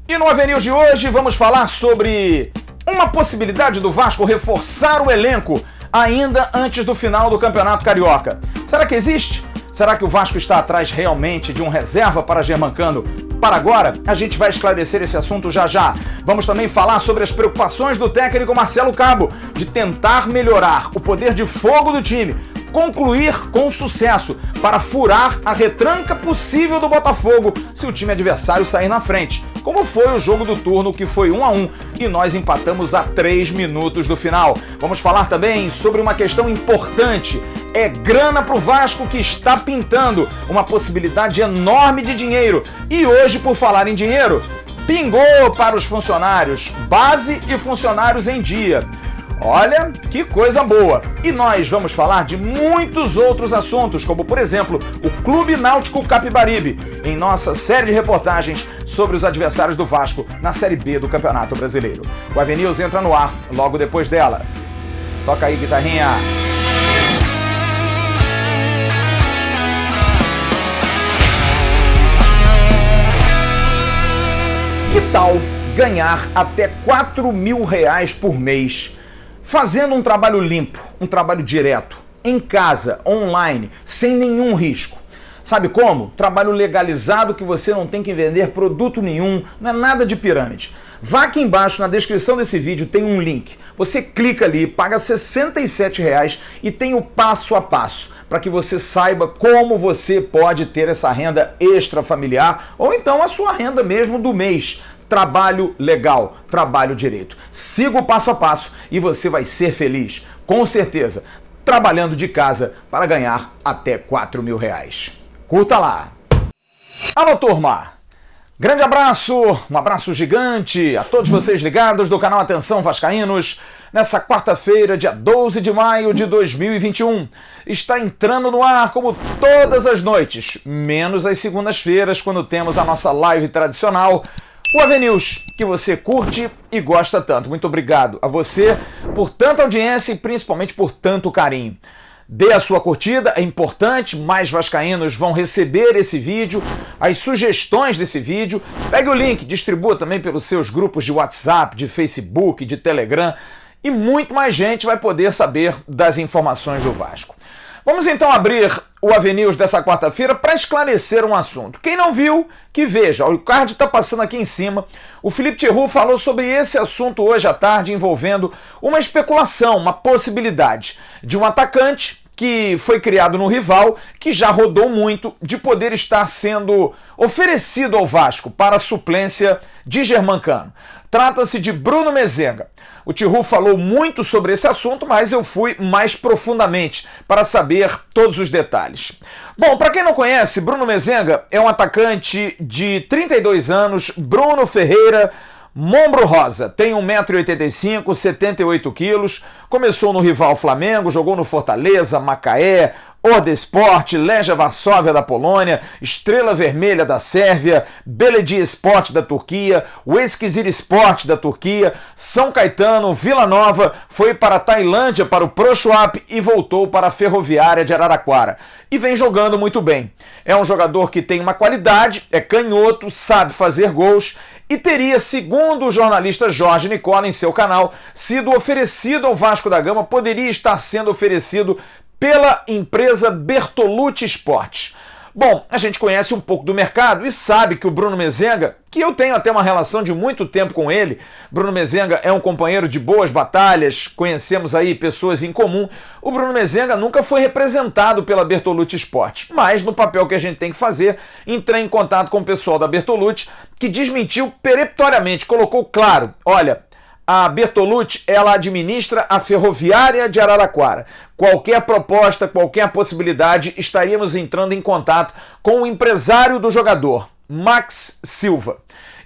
E no Avenil de hoje vamos falar sobre uma possibilidade do Vasco reforçar o elenco ainda antes do final do Campeonato Carioca. Será que existe? Será que o Vasco está atrás realmente de um reserva para Germancano para agora? A gente vai esclarecer esse assunto já já. Vamos também falar sobre as preocupações do técnico Marcelo Cabo de tentar melhorar o poder de fogo do time, concluir com sucesso para furar a retranca possível do Botafogo se o time adversário sair na frente, como foi o jogo do turno, que foi 1-1 e nós empatamos a 3 minutos do final. Vamos falar também sobre uma questão importante. É grana pro Vasco que está pintando, uma possibilidade enorme de dinheiro. E hoje, por falar em dinheiro, pingou para os funcionários, base e funcionários em dia. Olha, que coisa boa! E nós vamos falar de muitos outros assuntos, como, por exemplo, o Clube Náutico Capibaribe, em nossa série de reportagens sobre os adversários do Vasco na Série B do Campeonato Brasileiro. O Avenils entra no ar logo depois dela. Toca aí, guitarrinha! Que tal ganhar até R$4.000 por mês fazendo um trabalho limpo, um trabalho direto, em casa, online, sem nenhum risco? Sabe como? Trabalho legalizado que você não tem que vender produto nenhum, não é nada de pirâmide. Vá aqui embaixo na descrição desse vídeo, tem um link. Você clica ali, paga R$67 e tem o passo a passo para que você saiba como você pode ter essa renda extra familiar ou então a sua renda mesmo do mês. Trabalho legal, trabalho direito. Siga o passo a passo e você vai ser feliz, com certeza, trabalhando de casa para ganhar até R$4.000. Curta lá! Alô, turma! Grande abraço, um abraço gigante a todos vocês ligados do canal Atenção Vascaínos. Nessa quarta-feira, dia 12 de maio de 2021, está entrando no ar como todas as noites, menos as segundas-feiras, quando temos a nossa live tradicional, o Avenews, que você curte e gosta tanto. Muito obrigado a você por tanta audiência e principalmente por tanto carinho. Dê a sua curtida, é importante, mais vascaínos vão receber esse vídeo, as sugestões desse vídeo. Pegue o link, distribua também pelos seus grupos de WhatsApp, de Facebook, de Telegram, e muito mais gente vai poder saber das informações do Vasco. Vamos então abrir o Avenews dessa quarta-feira para esclarecer um assunto. Quem não viu, que veja. O card está passando aqui em cima. O Felipe Thiroux falou sobre esse assunto hoje à tarde, envolvendo uma especulação, uma possibilidade de um atacante que foi criado no rival, que já rodou muito, de poder estar sendo oferecido ao Vasco para a suplência de Germancano. Trata-se de Bruno Mezenga. O Thiroux falou muito sobre esse assunto, mas eu fui mais profundamente para saber todos os detalhes. Bom, para quem não conhece, Bruno Mezenga é um atacante de 32 anos, Bruno Ferreira, Mombro Rosa, tem 1,85 m, 78 quilos, começou no rival Flamengo, jogou no Fortaleza, Macaé, Ordesport, Legia Varsóvia da Polônia, Estrela Vermelha da Sérvia, Belediye Sport da Turquia, o Eskişehirspor da Turquia, São Caetano, Vila Nova, foi para a Tailândia para o Prochuap e voltou para a Ferroviária de Araraquara. E vem jogando muito bem. É um jogador que tem uma qualidade, é canhoto, sabe fazer gols e teria, segundo o jornalista Jorge Nicola em seu canal, sido oferecido ao Vasco da Gama, poderia estar sendo oferecido pela empresa Bertolucci Sport. Bom, a gente conhece um pouco do mercado e sabe que o Bruno Mezenga, que eu tenho até uma relação de muito tempo com ele, Bruno Mezenga é um companheiro de boas batalhas, conhecemos aí pessoas em comum. O Bruno Mezenga nunca foi representado pela Bertolucci Sport, mas no papel que a gente tem que fazer, entrei em contato com o pessoal da Bertolucci, que desmentiu peremptoriamente, colocou claro, olha, a Bertolucci, ela administra a Ferroviária de Araraquara. Qualquer proposta, qualquer possibilidade, estaríamos entrando em contato com o empresário do jogador, Max Silva.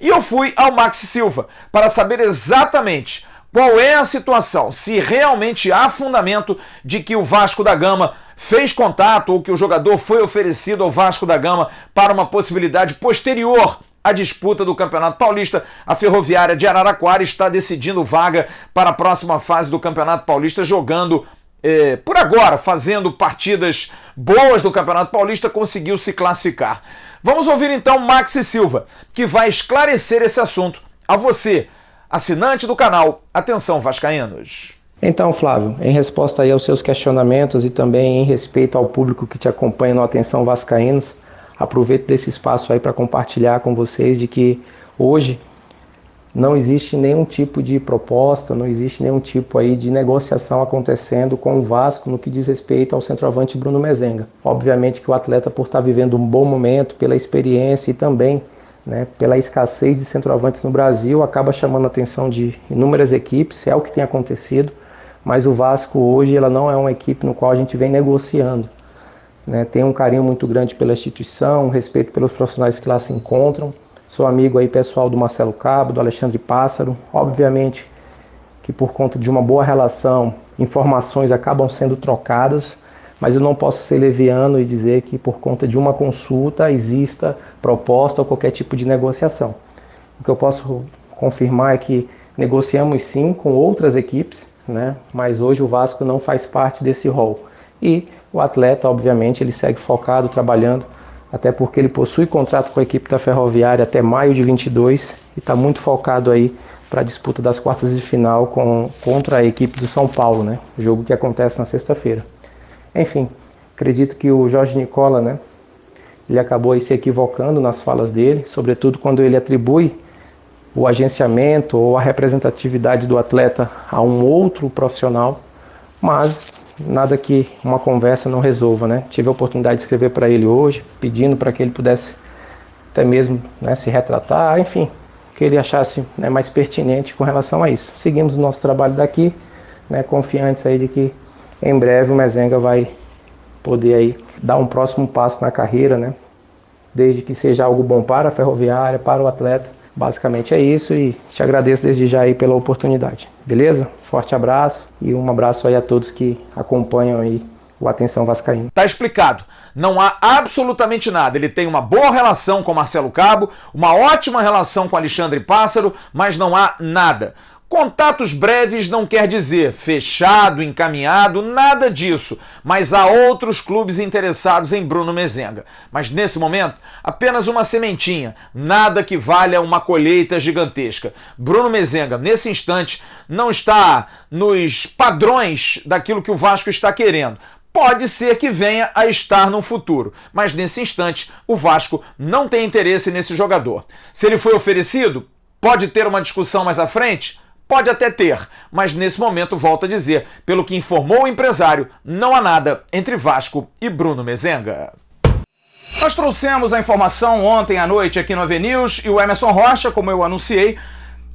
E eu fui ao Max Silva para saber exatamente qual é a situação, se realmente há fundamento de que o Vasco da Gama fez contato ou que o jogador foi oferecido ao Vasco da Gama para uma possibilidade posterior à disputa do Campeonato Paulista. A Ferroviária de Araraquara está decidindo vaga para a próxima fase do Campeonato Paulista, jogando por agora, fazendo partidas boas do Campeonato Paulista, conseguiu se classificar. Vamos ouvir então Maxi Silva, que vai esclarecer esse assunto a você, assinante do canal Atenção Vascaínos. Então, Flávio, em resposta aí aos seus questionamentos e também em respeito ao público que te acompanha no Atenção Vascaínos, aproveito desse espaço aí para compartilhar com vocês de que hoje não existe nenhum tipo de proposta, não existe nenhum tipo aí de negociação acontecendo com o Vasco no que diz respeito ao centroavante Bruno Mezenga. Obviamente que o atleta, por estar vivendo um bom momento, pela experiência e também pela escassez de centroavantes no Brasil, acaba chamando a atenção de inúmeras equipes, é o que tem acontecido, mas o Vasco hoje ela não é uma equipe no qual a gente vem negociando. Tem um carinho muito grande pela instituição, um respeito pelos profissionais que lá se encontram. Sou amigo aí pessoal do Marcelo Cabo, do Alexandre Pássaro. Obviamente que por conta de uma boa relação, informações acabam sendo trocadas, mas eu não posso ser leviano e dizer que por conta de uma consulta exista proposta ou qualquer tipo de negociação. O que eu posso confirmar é que negociamos sim com outras equipes, mas hoje o Vasco não faz parte desse rol. E o atleta, obviamente, ele segue focado, trabalhando, até porque ele possui contrato com a equipe da Ferroviária até maio de 22 e está muito focado aí para a disputa das quartas de final contra a equipe do São Paulo, o jogo que acontece na sexta-feira. Enfim, acredito que o Jorge Nicola, ele acabou aí se equivocando nas falas dele, sobretudo quando ele atribui o agenciamento ou a representatividade do atleta a um outro profissional, mas nada que uma conversa não resolva, Tive a oportunidade de escrever para ele hoje, pedindo para que ele pudesse até mesmo se retratar, enfim, o que ele achasse mais pertinente com relação a isso. Seguimos o nosso trabalho daqui, confiantes aí de que em breve o Mezenga vai poder aí dar um próximo passo na carreira, desde que seja algo bom para a Ferroviária, para o atleta. Basicamente é isso e te agradeço desde já aí pela oportunidade, beleza? Forte abraço e um abraço aí a todos que acompanham aí o Atenção Vascaíno. Tá explicado, não há absolutamente nada, ele tem uma boa relação com Marcelo Cabo, uma ótima relação com Alexandre Pássaro, mas não há nada. Contatos breves não quer dizer fechado, encaminhado, nada disso, mas há outros clubes interessados em Bruno Mezenga. Mas nesse momento, apenas uma sementinha, nada que valha uma colheita gigantesca. Bruno Mezenga, nesse instante, não está nos padrões daquilo que o Vasco está querendo. Pode ser que venha a estar no futuro, mas nesse instante o Vasco não tem interesse nesse jogador. Se ele foi oferecido, pode ter uma discussão mais à frente? Pode até ter, mas nesse momento, volto a dizer, pelo que informou o empresário, não há nada entre Vasco e Bruno Mezenga. Nós trouxemos a informação ontem à noite aqui no AVNews e o Emerson Rocha, como eu anunciei,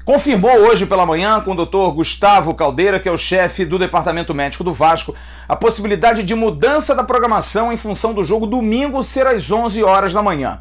confirmou hoje pela manhã com o Dr. Gustavo Caldeira, que é o chefe do Departamento Médico do Vasco, a possibilidade de mudança da programação em função do jogo domingo ser às 11 horas da manhã.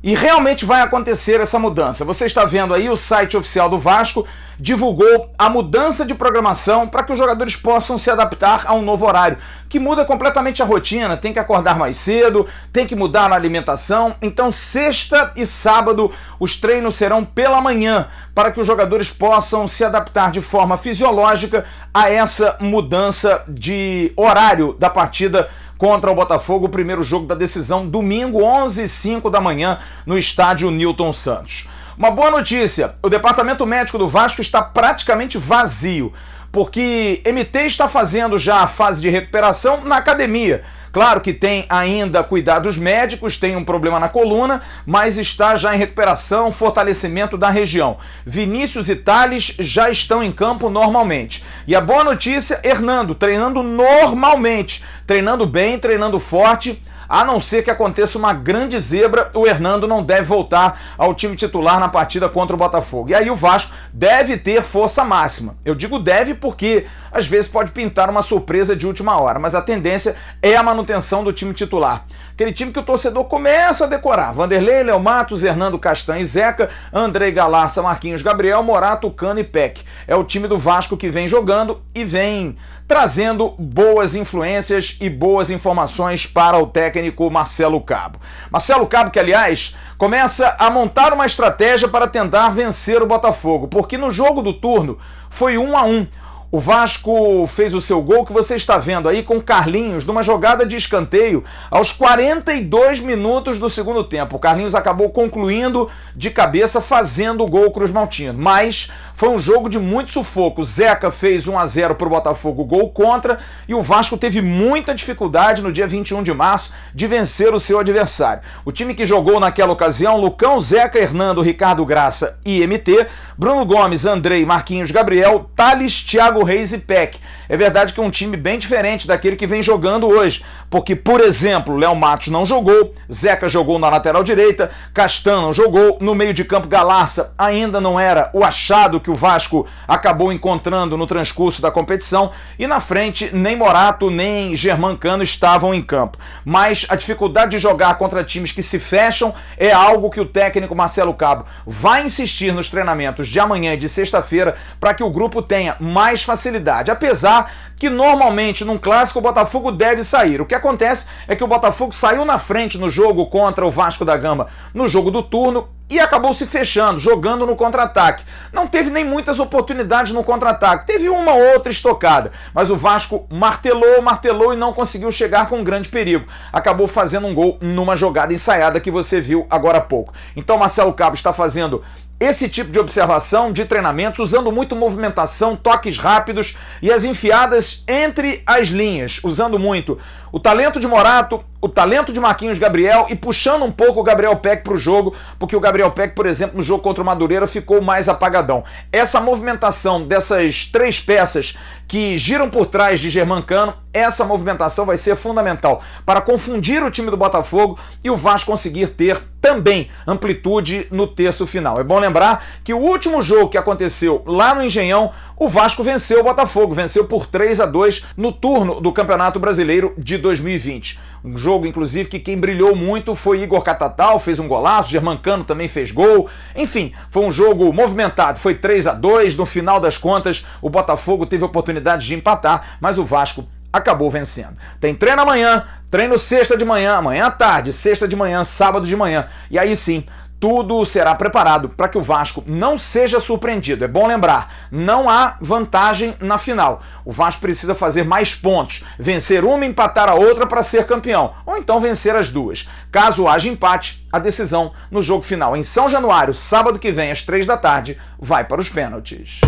E realmente vai acontecer essa mudança. Você está vendo aí, o site oficial do Vasco divulgou a mudança de programação para que os jogadores possam se adaptar a um novo horário, que muda completamente a rotina, tem que acordar mais cedo, tem que mudar na alimentação. Então, sexta e sábado, os treinos serão pela manhã, para que os jogadores possam se adaptar de forma fisiológica a essa mudança de horário da partida contra o Botafogo, o primeiro jogo da decisão, domingo, 11h05 da manhã, no estádio Newton Santos. Uma boa notícia, o departamento médico do Vasco está praticamente vazio, porque MT está fazendo já a fase de recuperação na academia. Claro que tem ainda cuidados médicos, tem um problema na coluna, mas está já em recuperação, fortalecimento da região. Vinícius e Thales já estão em campo normalmente. E a boa notícia, Hernando treinando normalmente, treinando bem, treinando forte. A não ser que aconteça uma grande zebra, o Hernando não deve voltar ao time titular na partida contra o Botafogo. E aí o Vasco deve ter força máxima. Eu digo deve porque às vezes pode pintar uma surpresa de última hora, mas a tendência é a manutenção do time titular. Aquele time que o torcedor começa a decorar. Vanderlei, Léo Matos, Hernando Castan e Zeca, Andrei Galarça, Marquinhos Gabriel, Morato, Cano e Peck. É o time do Vasco que vem jogando e vem trazendo boas influências e boas informações para o técnico Marcelo Cabo. Marcelo Cabo que, aliás, começa a montar uma estratégia para tentar vencer o Botafogo, porque no jogo do turno foi 1-1. O Vasco fez o seu gol que você está vendo aí com Carlinhos numa jogada de escanteio aos 42 minutos do segundo tempo. O Carlinhos acabou concluindo de cabeça, fazendo o gol cruzmaltino. Mas foi um jogo de muito sufoco. O Zeca fez 1-0 para o Botafogo, gol contra, e o Vasco teve muita dificuldade no dia 21 de março de vencer o seu adversário. O time que jogou naquela ocasião: Lucão, Zeca, Hernando, Ricardo Graça e MT, Bruno Gomes, Andrei, Marquinhos, Gabriel, Thales, Thiago Reis e Peck. É verdade que é um time bem diferente daquele que vem jogando hoje, porque, por exemplo, Léo Matos não jogou, Zeca jogou na lateral direita, Castan não jogou, no meio de campo Galarça ainda não era o achado que o Vasco acabou encontrando no transcurso da competição, e na frente nem Morato nem Germancano estavam em campo. Mas a dificuldade de jogar contra times que se fecham é algo que o técnico Marcelo Cabo vai insistir nos treinamentos de amanhã e de sexta-feira para que o grupo tenha mais facilidade, apesar que normalmente num clássico o Botafogo deve sair. O que acontece é que o Botafogo saiu na frente no jogo contra o Vasco da Gama no jogo do turno e acabou se fechando, jogando no contra-ataque. Não teve nem muitas oportunidades no contra-ataque, teve uma ou outra estocada, mas o Vasco martelou e não conseguiu chegar com grande perigo. Acabou fazendo um gol numa jogada ensaiada que você viu agora há pouco. Então Marcelo Cabo está fazendo esse tipo de observação de treinamentos, usando muito movimentação, toques rápidos e as enfiadas entre as linhas, usando muito o talento de Morato, o talento de Marquinhos Gabriel e puxando um pouco o Gabriel Peck para o jogo, porque o Gabriel Peck, por exemplo, no jogo contra o Madureira ficou mais apagadão. Essa movimentação dessas três peças que giram por trás de Germancano, essa movimentação vai ser fundamental para confundir o time do Botafogo e o Vasco conseguir ter também amplitude no terço final. É bom lembrar que o último jogo que aconteceu lá no Engenhão, o Vasco venceu o Botafogo, venceu por 3-2 no turno do Campeonato Brasileiro de 2020. Um jogo, inclusive, que quem brilhou muito foi Igor Catatal, fez um golaço, Germancano também fez gol. Enfim, foi um jogo movimentado, foi 3-2, no final das contas o Botafogo teve a oportunidade de empatar, mas o Vasco acabou vencendo. Tem treino amanhã, treino sexta de manhã, amanhã à tarde, sexta de manhã, sábado de manhã. E aí sim, tudo será preparado para que o Vasco não seja surpreendido. É bom lembrar, não há vantagem na final. O Vasco precisa fazer mais pontos, vencer uma e empatar a outra para ser campeão, ou então vencer as duas. Caso haja empate, a decisão no jogo final em São Januário, sábado que vem, às 3 da tarde, vai para os pênaltis.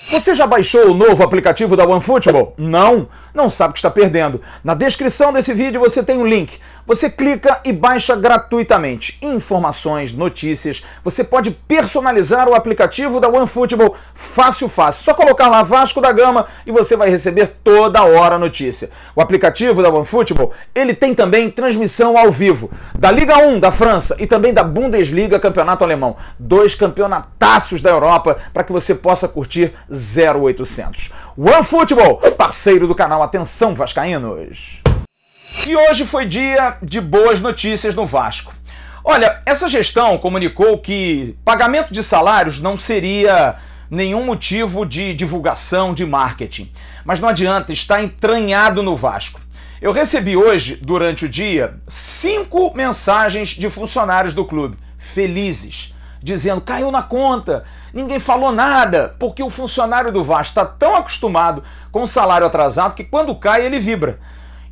Você já baixou o novo aplicativo da OneFootball? Não? Não sabe o que está perdendo. Na descrição desse vídeo você tem um link. Você clica e baixa gratuitamente. Informações, notícias. Você pode personalizar o aplicativo da OneFootball fácil. Só colocar lá Vasco da Gama e você vai receber toda hora notícia. O aplicativo da OneFootball, ele tem também transmissão ao vivo da Liga 1 da França e também da Bundesliga, campeonato alemão. 2 campeonataços da Europa para que você possa curtir 0800. OneFootball, parceiro do canal Atenção Vascaínos. E hoje foi dia de boas notícias no Vasco. Olha, essa gestão comunicou que pagamento de salários não seria nenhum motivo de divulgação, de marketing. Mas não adianta, está entranhado no Vasco. Eu recebi hoje, durante o dia, 5 mensagens de funcionários do clube, felizes, dizendo: caiu na conta, ninguém falou nada, porque o funcionário do Vasco está tão acostumado com o salário atrasado que quando cai ele vibra.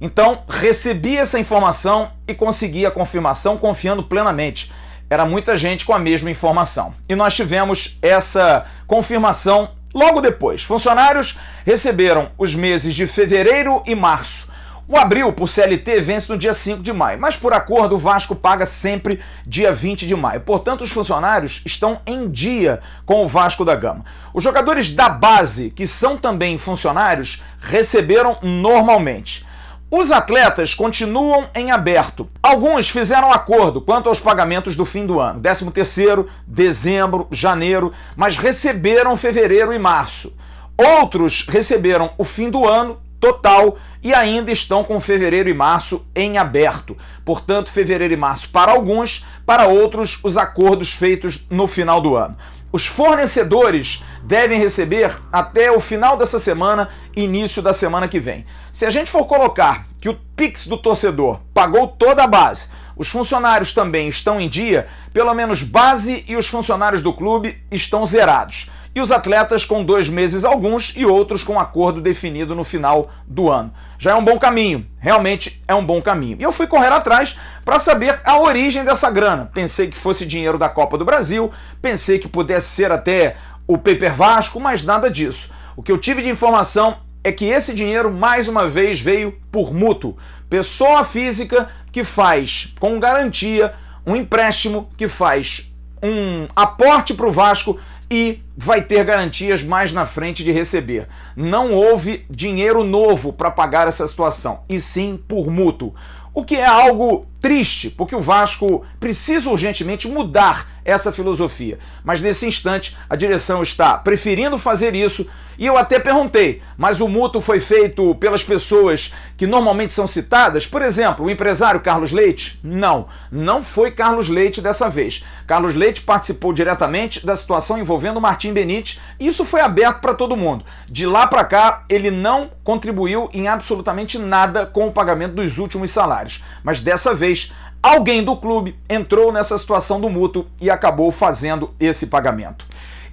Então, recebi essa informação e consegui a confirmação confiando plenamente. Era muita gente com a mesma informação. E nós tivemos essa confirmação logo depois. Funcionários receberam os meses de fevereiro e março. O abril, por CLT, vence no dia 5 de maio, mas por acordo o Vasco paga sempre dia 20 de maio. Portanto, os funcionários estão em dia com o Vasco da Gama. Os jogadores da base, que são também funcionários, receberam normalmente. Os atletas continuam em aberto. Alguns fizeram acordo quanto aos pagamentos do fim do ano, 13º, dezembro, janeiro, mas receberam fevereiro e março. Outros receberam o fim do ano total e ainda estão com fevereiro e março em aberto. Portanto, fevereiro e março para alguns, para outros, os acordos feitos no final do ano. Os fornecedores devem receber até o final dessa semana, início da semana que vem. Se a gente for colocar que o Pix do torcedor pagou toda a base, os funcionários também estão em dia, pelo menos base e os funcionários do clube estão zerados. e os atletas com 2 meses alguns e outros com acordo definido no final do ano. Já é um bom caminho, realmente é um bom caminho. E eu fui correr atrás para saber a origem dessa grana. Pensei que fosse dinheiro da Copa do Brasil, pensei que pudesse ser até o Paper Vasco, mas nada disso. O que eu tive de informação é que esse dinheiro, mais uma vez, veio por mútuo. Pessoa física que faz com garantia um empréstimo, que faz um aporte para o Vasco e vai ter garantias mais na frente de receber. Não houve dinheiro novo para pagar essa situação, e sim por mútuo. O que é algo triste, porque o Vasco precisa urgentemente mudar essa filosofia. Mas nesse instante a direção está preferindo fazer isso, e eu até perguntei, mas o mútuo foi feito pelas pessoas que normalmente são citadas? Por exemplo, o empresário Carlos Leite? Não, não foi Carlos Leite dessa vez. Carlos Leite participou diretamente da situação envolvendo o Martim Benítez, e isso foi aberto para todo mundo. De lá para cá, ele não contribuiu em absolutamente nada com o pagamento dos últimos salários. Mas dessa vez, alguém do clube entrou nessa situação do mútuo e acabou fazendo esse pagamento.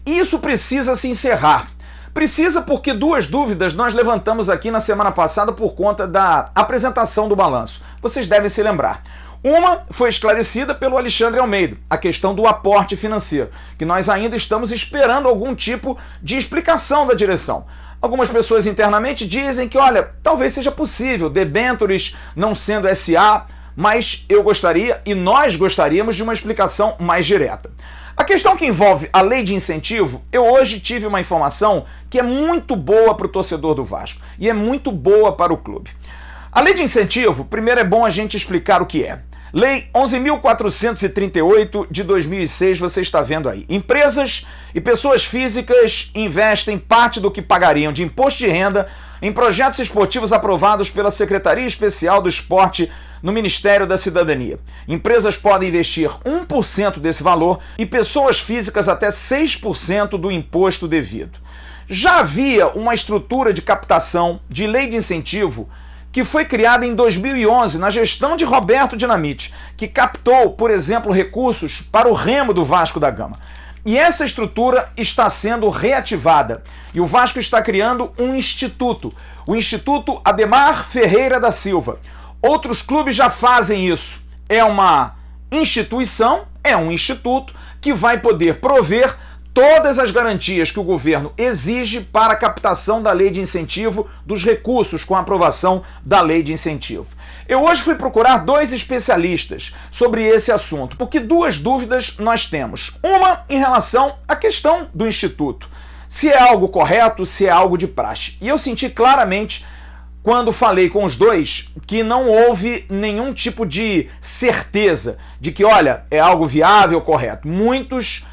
Isso precisa se encerrar. Precisa porque 2 dúvidas nós levantamos aqui na semana passada por conta da apresentação do balanço. Vocês devem se lembrar. Uma foi esclarecida pelo Alexandre Almeida, a questão do aporte financeiro, que nós ainda estamos esperando algum tipo de explicação da direção. Algumas pessoas internamente dizem que, olha, talvez seja possível, debêntures não sendo SA, mas eu gostaria e nós gostaríamos de uma explicação mais direta. A questão que envolve a lei de incentivo, eu hoje tive uma informação que é muito boa para o torcedor do Vasco e é muito boa para o clube. A lei de incentivo, primeiro é bom a gente explicar o que é. Lei 11.438 de 2006, você está vendo aí. Empresas e pessoas físicas investem parte do que pagariam de imposto de renda em projetos esportivos aprovados pela Secretaria Especial do Esporte no Ministério da Cidadania. Empresas podem investir 1% desse valor e pessoas físicas até 6% do imposto devido. Já havia uma estrutura de captação de lei de incentivo que foi criada em 2011 na gestão de Roberto Dinamite, que captou, por exemplo, recursos para o Remo do Vasco da Gama. E essa estrutura está sendo reativada. E o Vasco está criando um instituto, o Instituto Ademar Ferreira da Silva. Outros clubes já fazem isso. É uma instituição, é um instituto que vai poder prover todas as garantias que o governo exige para a captação da lei de incentivo dos recursos com a aprovação da lei de incentivo. Eu hoje fui procurar 2 especialistas sobre esse assunto, porque 2 dúvidas nós temos. Uma em relação à questão do Instituto, se é algo correto, se é algo de praxe. E eu senti claramente, quando falei com os 2, que não houve nenhum tipo de certeza de que, olha, é algo viável, correto. Muitos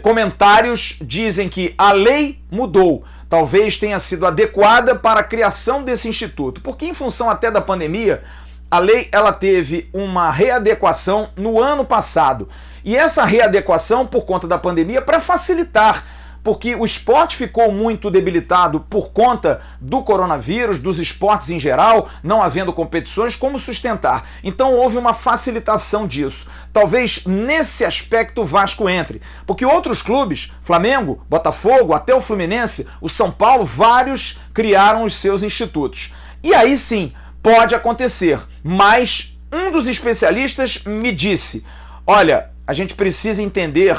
comentários dizem que a lei mudou, talvez tenha sido adequada para a criação desse instituto, porque em função até da pandemia, a lei ela teve uma readequação no ano passado, e essa readequação por conta da pandemia para facilitar, porque o esporte ficou muito debilitado por conta do coronavírus, dos esportes em geral, não havendo competições, como sustentar. Então houve uma facilitação disso. Talvez nesse aspecto o Vasco entre, porque outros clubes, Flamengo, Botafogo, até o Fluminense, o São Paulo, vários criaram os seus institutos. E aí sim, pode acontecer, mas um dos especialistas me disse, olha, a gente precisa entender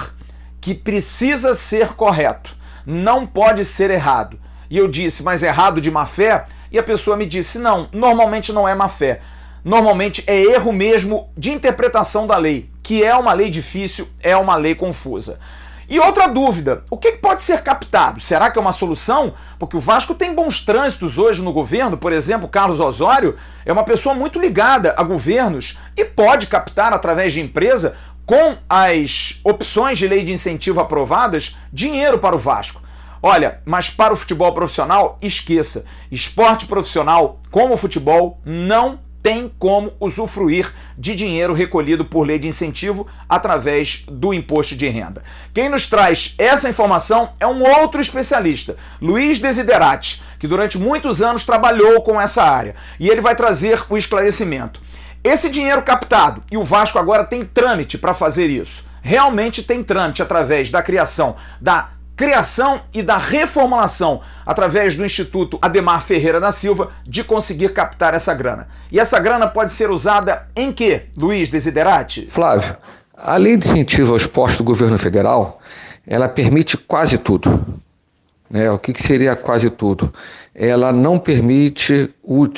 que precisa ser correto, não pode ser errado. E eu disse, mas errado de má fé? E a pessoa me disse, não, normalmente não é má fé. Normalmente é erro mesmo de interpretação da lei, que é uma lei difícil, é uma lei confusa. E outra dúvida, o que pode ser captado? Será que é uma solução? Porque o Vasco tem bons trânsitos hoje no governo, por exemplo, Carlos Osório é uma pessoa muito ligada a governos e pode captar através de empresa, com as opções de lei de incentivo aprovadas, dinheiro para o Vasco. Olha, mas para o futebol profissional, esqueça. Esporte profissional, como o futebol, não tem como usufruir de dinheiro recolhido por lei de incentivo através do imposto de renda. Quem nos traz essa informação é um outro especialista, Luiz Desiderati, que durante muitos anos trabalhou com essa área. E ele vai trazer o esclarecimento. Esse dinheiro captado, e o Vasco agora tem trâmite para fazer isso, realmente tem trâmite através da criação da criação e da reformulação, através do Instituto Ademar Ferreira da Silva, de conseguir captar essa grana. E essa grana pode ser usada em quê, Luiz Desiderati? Flávio, a Lei de Incentivo ao Esporte do Governo Federal, ela permite quase tudo. O que seria quase tudo? Ela não permite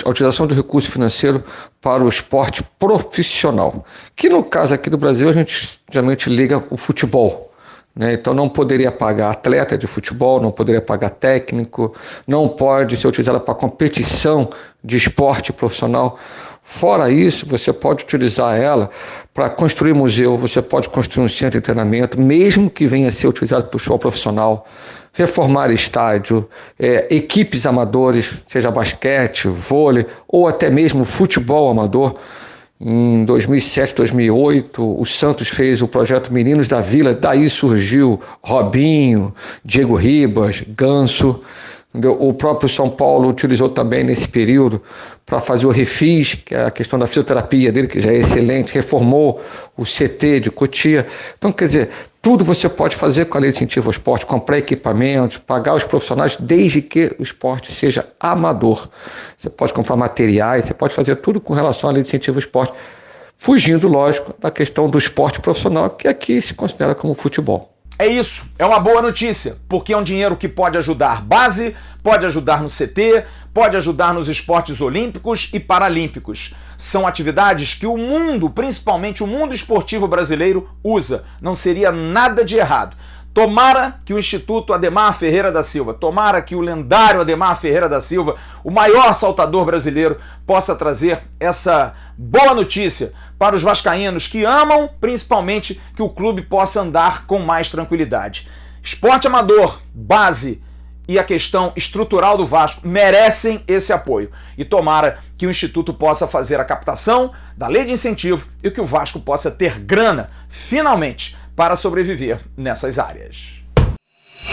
a utilização do recurso financeiro para o esporte profissional, que no caso aqui do Brasil a gente geralmente liga o futebol. Então não poderia pagar atleta de futebol, não poderia pagar técnico, não pode ser utilizada para competição de esporte profissional. Fora isso, você pode utilizar ela para construir museu, você pode construir um centro de treinamento, mesmo que venha a ser utilizado para o futebol profissional, reformar estádio, equipes amadores, seja basquete, vôlei ou até mesmo futebol amador. Em 2007, 2008, o Santos fez o projeto Meninos da Vila, daí surgiu Robinho, Diego Ribas, Ganso. O próprio São Paulo utilizou também nesse período para fazer o refis, que é a questão da fisioterapia dele, que já é excelente, reformou o CT de Cotia. Então, quer dizer, tudo você pode fazer com a Lei de Incentivo ao Esporte, comprar equipamentos, pagar os profissionais, desde que o esporte seja amador. Você pode comprar materiais, você pode fazer tudo com relação à Lei de Incentivo ao Esporte, fugindo, lógico, da questão do esporte profissional, que aqui se considera como futebol. É isso, é uma boa notícia, porque é um dinheiro que pode ajudar base, pode ajudar no CT, pode ajudar nos esportes olímpicos e paralímpicos. São atividades que o mundo, principalmente o mundo esportivo brasileiro, usa. Não seria nada de errado. Tomara que o Instituto Ademar Ferreira da Silva, tomara que o lendário Ademar Ferreira da Silva, o maior saltador brasileiro, possa trazer essa boa notícia para os vascaínos que amam, principalmente, que o clube possa andar com mais tranquilidade. Esporte amador, base e a questão estrutural do Vasco merecem esse apoio. E tomara que o Instituto possa fazer a captação da lei de incentivo e que o Vasco possa ter grana, finalmente, para sobreviver nessas áreas.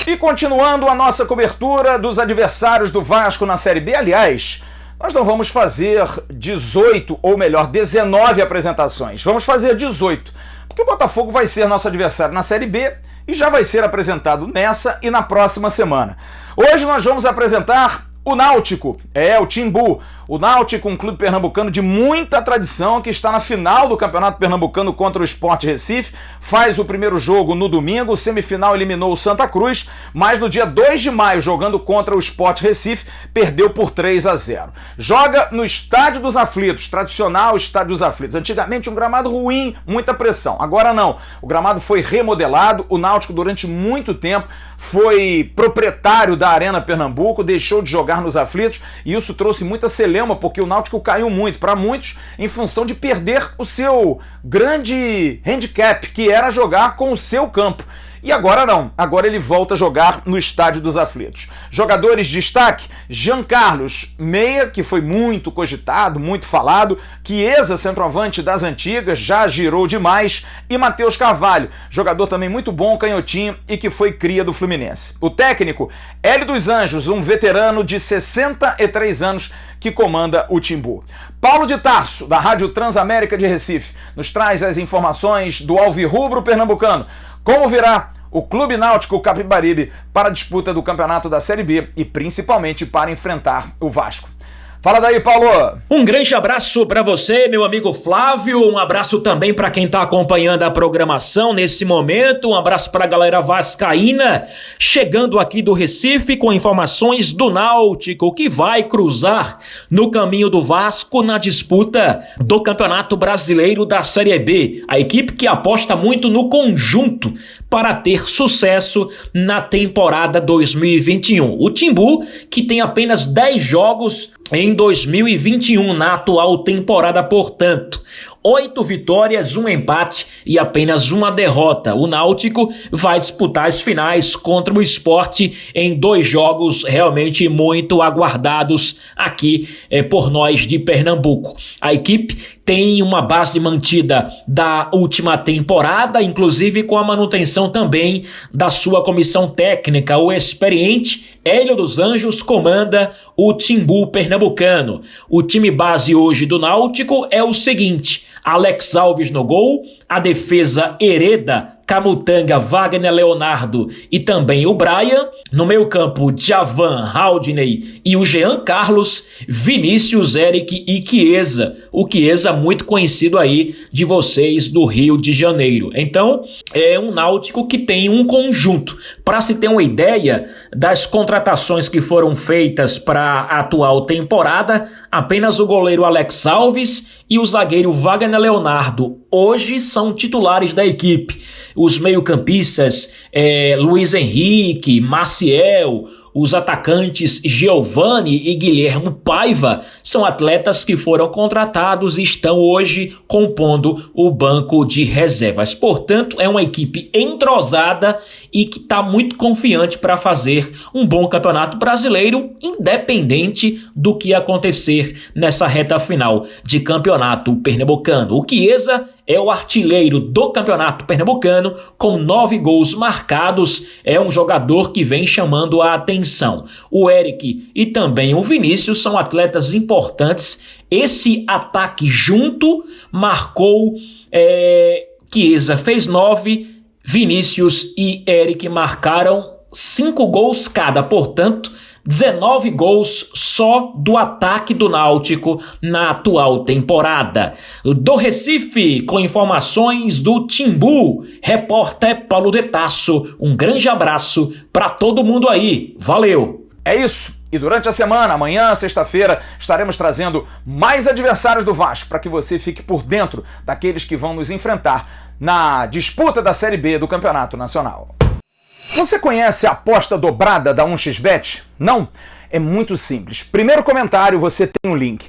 E continuando a nossa cobertura dos adversários do Vasco na Série B, aliás, nós não vamos fazer 18, ou melhor, 19 apresentações. Vamos fazer 18, porque o Botafogo vai ser nosso adversário na Série B e já vai ser apresentado nessa e na próxima semana. Hoje nós vamos apresentar o Náutico, o Timbu. O Náutico, um clube pernambucano de muita tradição, que está na final do Campeonato Pernambucano contra o Sport Recife, faz o primeiro jogo no domingo, o semifinal eliminou o Santa Cruz, mas no dia 2 de maio, jogando contra o Sport Recife, perdeu por 3-0. Joga no Estádio dos Aflitos, tradicional Estádio dos Aflitos. Antigamente um gramado ruim, muita pressão. Agora não, o gramado foi remodelado, o Náutico durante muito tempo foi proprietário da Arena Pernambuco, deixou de jogar nos Aflitos e isso trouxe muita celeuma, porque o Náutico caiu muito, para muitos, em função de perder o seu grande handicap, que era jogar com o seu campo. E agora não, agora ele volta a jogar no Estádio dos Aflitos. Jogadores de destaque, Jean Carlos, meia, que foi muito cogitado, muito falado, Chiesa, centroavante das antigas, já girou demais, e Matheus Carvalho, jogador também muito bom, canhotinho, e que foi cria do Fluminense. O técnico, Hélio dos Anjos, um veterano de 63 anos, que comanda o Timbu. Paulo de Tarso, da Rádio Transamérica de Recife, nos traz as informações do alvirrubro pernambucano. Como virá o Clube Náutico Capibaribe para a disputa do campeonato da Série B e principalmente para enfrentar o Vasco. Fala daí, Paulo! Um grande abraço para você, meu amigo Flávio, um abraço também para quem está acompanhando a programação nesse momento, um abraço para a galera vascaína, chegando aqui do Recife com informações do Náutico, que vai cruzar no caminho do Vasco na disputa do Campeonato Brasileiro da Série B, a equipe que aposta muito no conjunto para ter sucesso na temporada 2021. O Timbu, que tem apenas 10 jogos em 2021, na atual temporada, portanto. 8 vitórias, 1 empate e apenas 1 derrota. O Náutico vai disputar as finais contra o Sport em 2 jogos realmente muito aguardados aqui por nós de Pernambuco. A equipe tem uma base mantida da última temporada, inclusive com a manutenção também da sua comissão técnica. O experiente Hélio dos Anjos comanda o Timbu pernambucano. O time base hoje do Náutico é o seguinte: Alex Alves no gol, a defesa Hereda, Camutanga, Wagner Leonardo e também o Brian. No meio campo, Djavan, Haldney e o Jean Carlos, Vinícius, Eric e Chiesa. O Chiesa muito conhecido aí de vocês do Rio de Janeiro. Então, é um Náutico que tem um conjunto. Para se ter uma ideia das contratações que foram feitas para a atual temporada, apenas o goleiro Alex Alves e o zagueiro Wagner Leonardo hoje são titulares da equipe. Os meio-campistas Luiz Henrique, Maciel, os atacantes Giovani e Guilherme Paiva são atletas que foram contratados e estão hoje compondo o banco de reservas. Portanto, é uma equipe entrosada e que está muito confiante para fazer um bom campeonato brasileiro, independente do que acontecer nessa reta final de campeonato pernambucano. O Chiesa é o artilheiro do campeonato pernambucano com 9 gols marcados. É um jogador que vem chamando a atenção. O Eric e também o Vinícius são atletas importantes. Esse ataque junto marcou. Chiesa fez 9, Vinícius e Eric marcaram 5 gols cada. Portanto, 19 gols só do ataque do Náutico na atual temporada. Do Recife, com informações do Timbu, repórter Paulo de Tasso. Um grande abraço para todo mundo aí. Valeu! É isso. E durante a semana, amanhã, sexta-feira, estaremos trazendo mais adversários do Vasco para que você fique por dentro daqueles que vão nos enfrentar na disputa da Série B do Campeonato Nacional. Você conhece a aposta dobrada da 1xBet? Não? É muito simples. Primeiro comentário, você tem um link.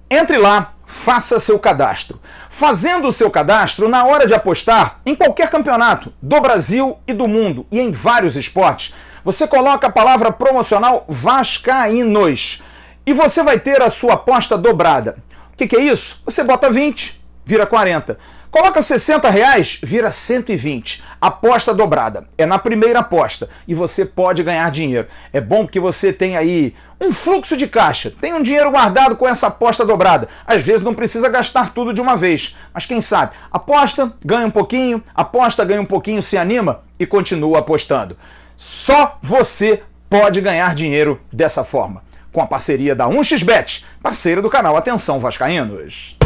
Entre lá, faça seu cadastro. Fazendo o seu cadastro, na hora de apostar em qualquer campeonato do Brasil e do mundo e em vários esportes, você coloca a palavra promocional Vascaínos e você vai ter a sua aposta dobrada. O que é isso? Você bota 20, vira 40. Coloca R$60, vira 120. Aposta dobrada. É na primeira aposta e você pode ganhar dinheiro. É bom que você tenha aí um fluxo de caixa. Tem um dinheiro guardado com essa aposta dobrada. Às vezes não precisa gastar tudo de uma vez. Mas quem sabe? Aposta, ganha um pouquinho, aposta, ganha um pouquinho, se anima e continua apostando. Só você pode ganhar dinheiro dessa forma. Com a parceria da 1xBet, parceira do canal Atenção Vascaínos.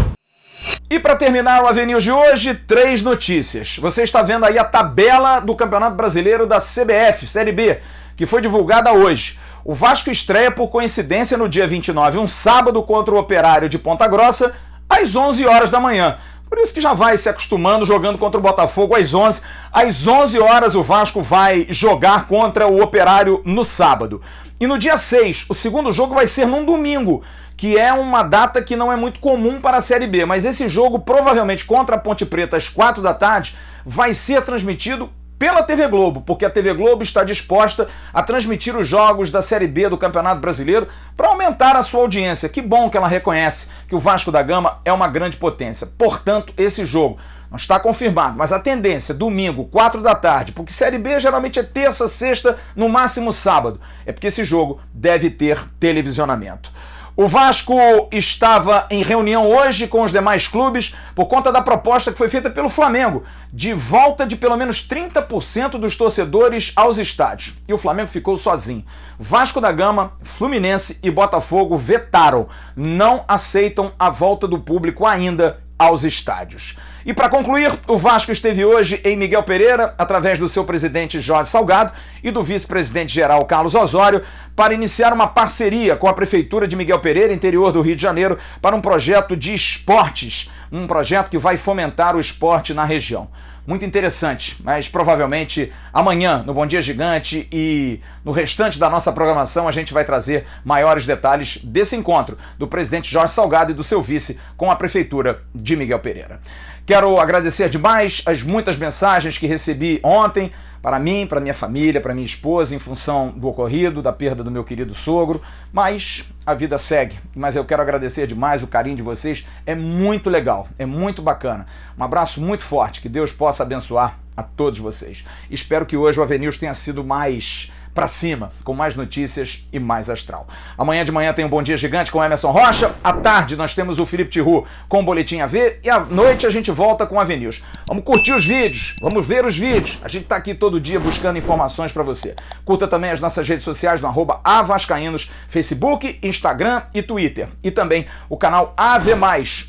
E para terminar o AVNews de hoje, 3 notícias. Você está vendo aí a tabela do Campeonato Brasileiro da CBF, Série B, que foi divulgada hoje. O Vasco estreia por coincidência no dia 29, um sábado, contra o Operário de Ponta Grossa, às 11 horas da manhã. Por isso que já vai se acostumando jogando contra o Botafogo às 11. Às 11 horas o Vasco vai jogar contra o Operário no sábado. E no dia 6, o segundo jogo vai ser num domingo, que é uma data que não é muito comum para a Série B, mas esse jogo, provavelmente contra a Ponte Preta às 4 da tarde, vai ser transmitido pela TV Globo, porque a TV Globo está disposta a transmitir os jogos da Série B do Campeonato Brasileiro para aumentar a sua audiência. Que bom que ela reconhece que o Vasco da Gama é uma grande potência. Portanto, esse jogo não está confirmado, mas a tendência, domingo, 4 da tarde, porque Série B geralmente é terça, sexta, no máximo sábado, é porque esse jogo deve ter televisionamento. O Vasco estava em reunião hoje com os demais clubes por conta da proposta que foi feita pelo Flamengo, de volta de pelo menos 30% dos torcedores aos estádios. E o Flamengo ficou sozinho. Vasco da Gama, Fluminense e Botafogo vetaram, não aceitam a volta do público ainda aos estádios. E para concluir, o Vasco esteve hoje em Miguel Pereira, através do seu presidente Jorge Salgado e do vice-presidente geral Carlos Osório, para iniciar uma parceria com a Prefeitura de Miguel Pereira, interior do Rio de Janeiro, para um projeto de esportes, um projeto que vai fomentar o esporte na região. Muito interessante, mas provavelmente amanhã, no Bom Dia Gigante e no restante da nossa programação, a gente vai trazer maiores detalhes desse encontro do presidente Jorge Salgado e do seu vice com a Prefeitura de Miguel Pereira. Quero agradecer demais as muitas mensagens que recebi ontem para mim, para minha família, para minha esposa, em função do ocorrido, da perda do meu querido sogro, mas a vida segue. Mas eu quero agradecer demais o carinho de vocês, é muito legal, é muito bacana. Um abraço muito forte, que Deus possa abençoar a todos vocês. Espero que hoje o AVNews tenha sido mais pra cima, com mais notícias e mais astral. Amanhã de manhã tem um Bom Dia Gigante com Emerson Rocha, à tarde nós temos o Felipe Tiru com o Boletim AV e à noite a gente volta com a AV-News. Vamos curtir os vídeos, vamos ver os vídeos, a gente tá aqui todo dia buscando informações pra você. Curta também as nossas redes sociais no @avascaínos, Facebook, Instagram e Twitter. E também o canal AV+,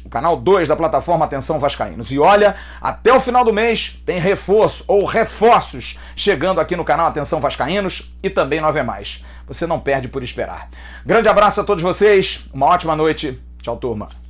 o canal 2 da plataforma Atenção Vascaínos. E olha, até o final do mês tem reforço ou reforços chegando aqui no canal Atenção Vascaínos e também no AV+. Você não perde por esperar. Grande abraço a todos vocês, uma ótima noite. Tchau, turma.